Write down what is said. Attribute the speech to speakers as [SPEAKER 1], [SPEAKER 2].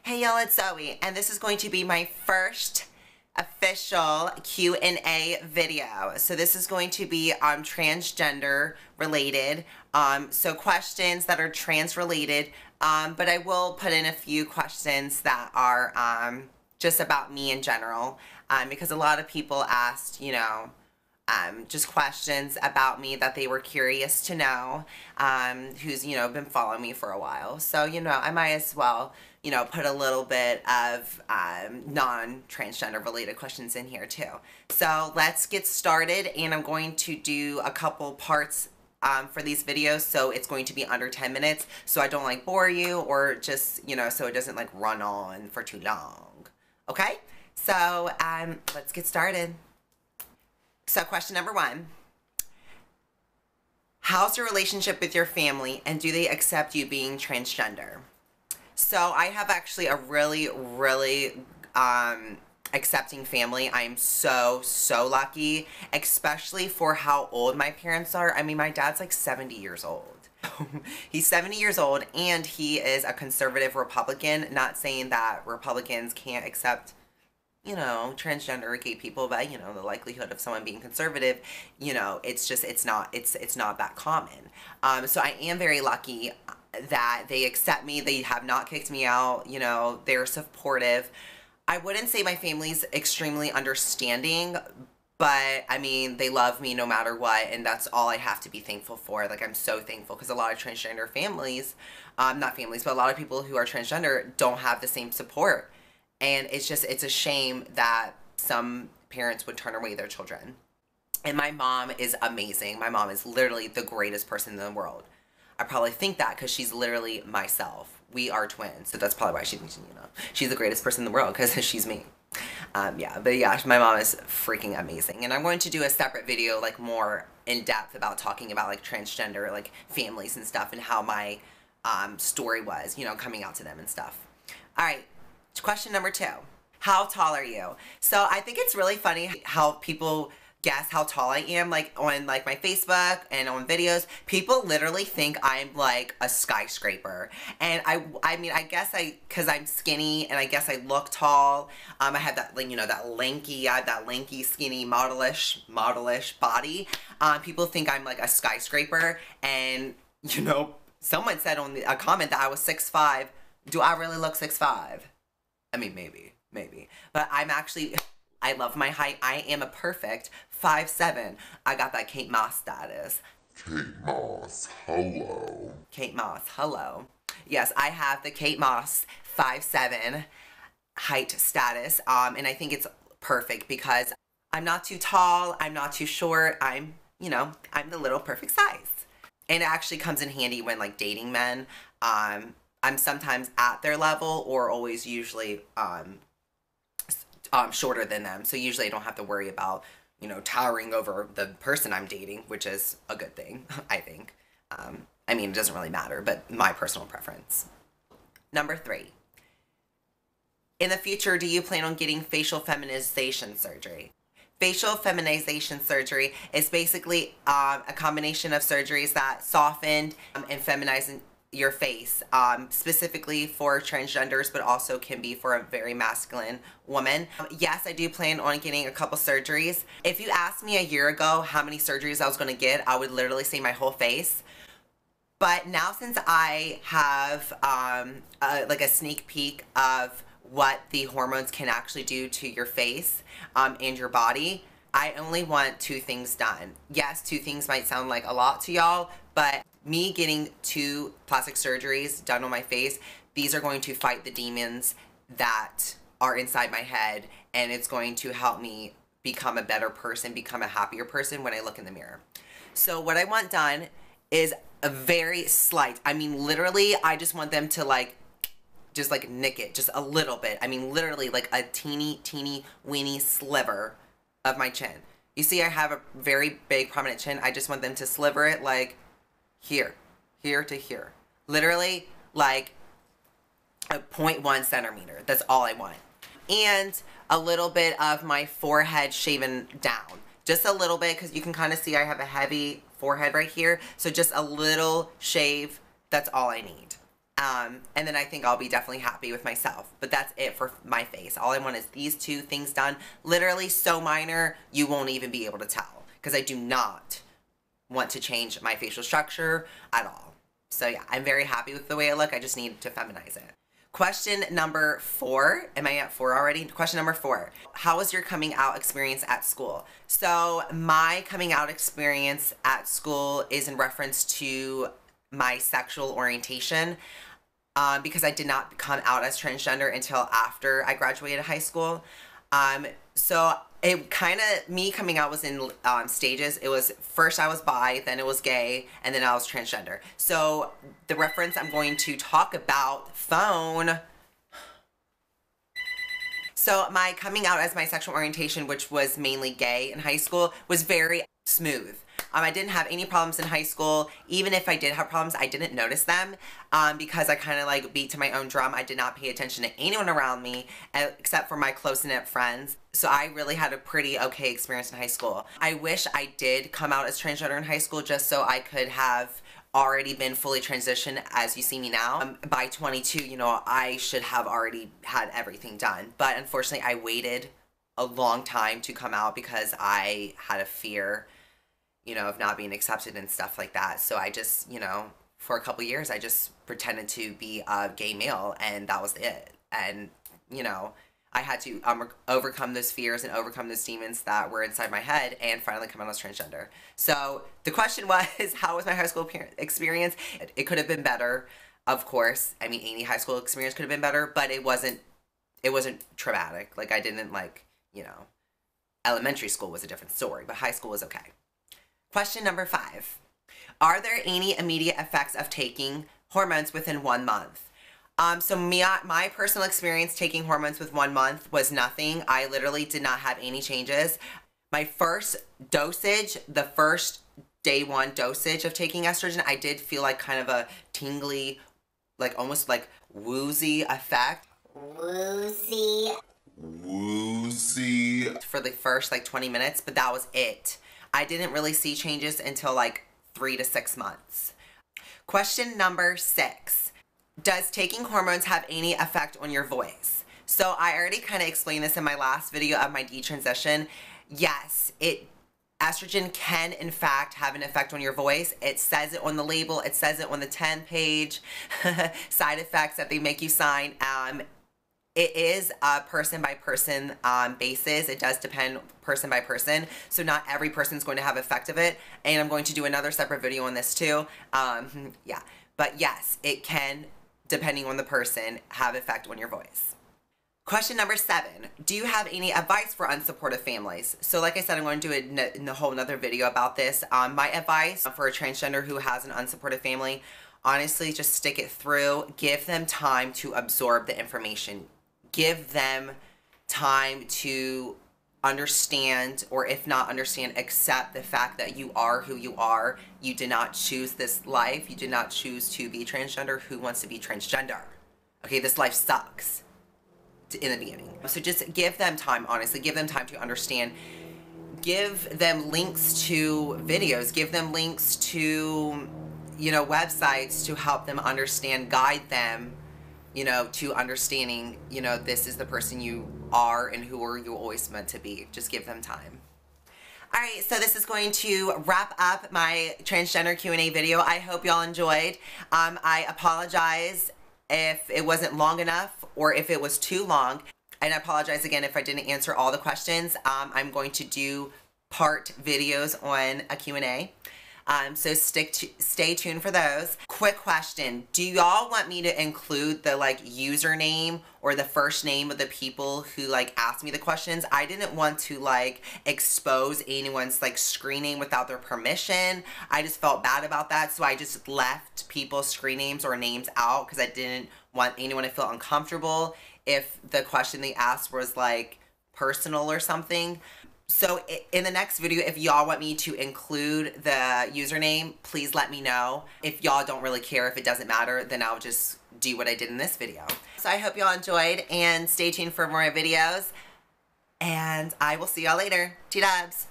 [SPEAKER 1] Hey y'all, it's Zoe, and this is going to be my first official Q&A video. So this is going to be transgender related, so questions that are trans related, but I will put in a few questions that are just about me in general, because a lot of people asked, just questions about me that they were curious to know, who's, been following me for a while. So, I might as well, put a little bit of non-transgender related questions in here too. So let's get started, and I'm going to do a couple parts for these videos, so it's going to be under 10 minutes, so I don't bore you, or just, so it doesn't run on for too long. Okay? So let's get started. So question number 1, how's your relationship with your family, and do they accept you being transgender? So I have actually a really accepting family. I'm so lucky, especially for how old my parents are. I mean, my dad's 70 years old. He's 70 years old, and he is a conservative Republican. Not saying that Republicans can't accept transgender or gay people, but the likelihood of someone being conservative, it's not that common. So I am very lucky that they accept me. They have not kicked me out. They're supportive. I wouldn't say my family's extremely understanding, but I mean, they love me no matter what, and that's all I have to be thankful for. I'm so thankful, because a lot of transgender families, not families, but a lot of people who are transgender don't have the same support. And it's a shame that some parents would turn away their children. And my mom is amazing. My mom is literally the greatest person in the world. I probably think that because she's literally myself. We are twins, so that's probably why she thinks, she's the greatest person in the world, because she's me. Yeah, but yeah, my mom is freaking amazing. And I'm going to do a separate video, more in depth about talking about transgender, families and stuff, and how my story was, coming out to them and stuff. All right. Question number 2, how tall are you? So I think it's really funny how people guess how tall I am, on my Facebook and on videos. People literally think I'm a skyscraper. And I mean, I guess because I'm skinny, and I guess I look tall. I have that, that lanky, skinny, modelish body. People think I'm a skyscraper. And, someone said on a comment that I was 6'5". Do I really look 6'5"? I mean, maybe. But I love my height. I am a perfect 5'7". I got that Kate Moss status.
[SPEAKER 2] Kate Moss, hello.
[SPEAKER 1] Kate Moss, hello. Yes, I have the Kate Moss 5'7" height status. And I think it's perfect, because I'm not too tall. I'm not too short. I'm the little perfect size. And it actually comes in handy when dating men. I'm sometimes at their level, or always usually shorter than them. So usually I don't have to worry about, towering over the person I'm dating, which is a good thing, I think. I mean, it doesn't really matter, but my personal preference. Number 3, in the future, do you plan on getting facial feminization surgery? Facial feminization surgery is basically a combination of surgeries that soften and feminize your face, specifically for transgenders, but also can be for a very masculine woman. Yes, I do plan on getting a couple surgeries. If you asked me a year ago how many surgeries I was going to get, I would literally say my whole face. But now, since I have a sneak peek of what the hormones can actually do to your face and your body, I only want 2 things done. Yes, 2 things might sound like a lot to y'all, but me getting 2 plastic surgeries done on my face, these are going to fight the demons that are inside my head, and it's going to help me become a better person, become a happier person when I look in the mirror. So what I want done is a very slight, I mean, literally, I just want them to just nick it just a little bit. I mean, literally a teeny weeny sliver of my chin. You see, I have a very big prominent chin. I just want them to sliver it here to here. Literally a 0.1 centimeter. That's all I want. And a little bit of my forehead shaven down. Just a little bit, because you can kind of see I have a heavy forehead right here. So just a little shave. That's all I need. And then I think I'll be definitely happy with myself. But that's it for my face. All I want is these two things done. Literally so minor, you won't even be able to tell. Because I do not want to change my facial structure at all. So yeah, I'm very happy with the way I look. I just need to feminize it. Question number 4. Am I at 4 already? Question number 4. How was your coming out experience at school? So my coming out experience at school is in reference to my sexual orientation, because I did not come out as transgender until after I graduated high school. So it kind of, me coming out was in stages. It was, first I was bi, then it was gay, and then I was transgender. So the reference I'm going to talk about, phone. So my coming out as my sexual orientation, which was mainly gay in high school, was very smooth. I didn't have any problems in high school. Even if I did have problems, I didn't notice them, because I kind of like beat to my own drum. I did not pay attention to anyone around me except for my close-knit friends. So I really had a pretty okay experience in high school. I wish I did come out as transgender in high school just so I could have already been fully transitioned as you see me now. By 22, you know, I should have already had everything done. But unfortunately, I waited a long time to come out because I had a fear, you know, of not being accepted and stuff like that. So I just, you know, for a couple years, I just pretended to be a gay male, and that was it. And, you know, I had to overcome those fears and overcome those demons that were inside my head and finally come out as transgender. So the question was, how was my high school experience? It could have been better, of course. I mean, any high school experience could have been better, but it wasn't traumatic. Like, I didn't, like, you know, elementary school was a different story, but high school was okay. Question number 5. Are there any immediate effects of taking hormones within 1 month? So my personal experience taking hormones with 1 month was nothing. I literally did not have any changes. My first dosage, the first day 1 dosage of taking estrogen, I did feel like kind of a tingly, like almost like woozy effect. Woozy. For the first like 20 minutes, but that was it. I didn't really see changes until like 3 to 6 months. Question number 6. Does taking hormones have any effect on your voice? So I already kind of explained this in my last video of my detransition. Yes, estrogen can in fact have an effect on your voice. It says it on the label. It says it on the 10-page side effects that they make you sign. It is a person by person basis. It does depend person by person. So not every person's going to have effect of it. And I'm going to do another separate video on this too. Yeah, but yes, it can, depending on the person, have effect on your voice. Question number 7. Do you have any advice for unsupportive families? So like I said, I'm going to do a whole nother video about this. My advice for a transgender who has an unsupportive family, honestly, just stick it through. Give them time to absorb the information. Give them time to understand, or if not understand, accept the fact that you are who you are. You did not choose this life. You did not choose to be transgender. Who wants to be transgender? Okay, this life sucks in the beginning. So just give them time, honestly. Give them time to understand. Give them links to videos. Give them links to, you know, websites to help them understand, guide them, you know, to understanding, you know, this is the person you are and who are you always meant to be. Just give them time. Alright, so this is going to wrap up my transgender Q&A video. I hope y'all enjoyed. I apologize if it wasn't long enough or if it was too long. And I apologize again if I didn't answer all the questions. I'm going to do part videos on a Q&A. So stay tuned for those. Quick question. Do y'all want me to include the like username or the first name of the people who like asked me the questions? I didn't want to like expose anyone's like screen name without their permission. I just felt bad about that. So I just left people's screen names or names out because I didn't want anyone to feel uncomfortable if the question they asked was like personal or something. So in the next video, if y'all want me to include the username, please let me know. If y'all don't really care, if it doesn't matter, then I'll just do what I did in this video. So I hope y'all enjoyed, and stay tuned for more videos, and I will see y'all later. T-dubs.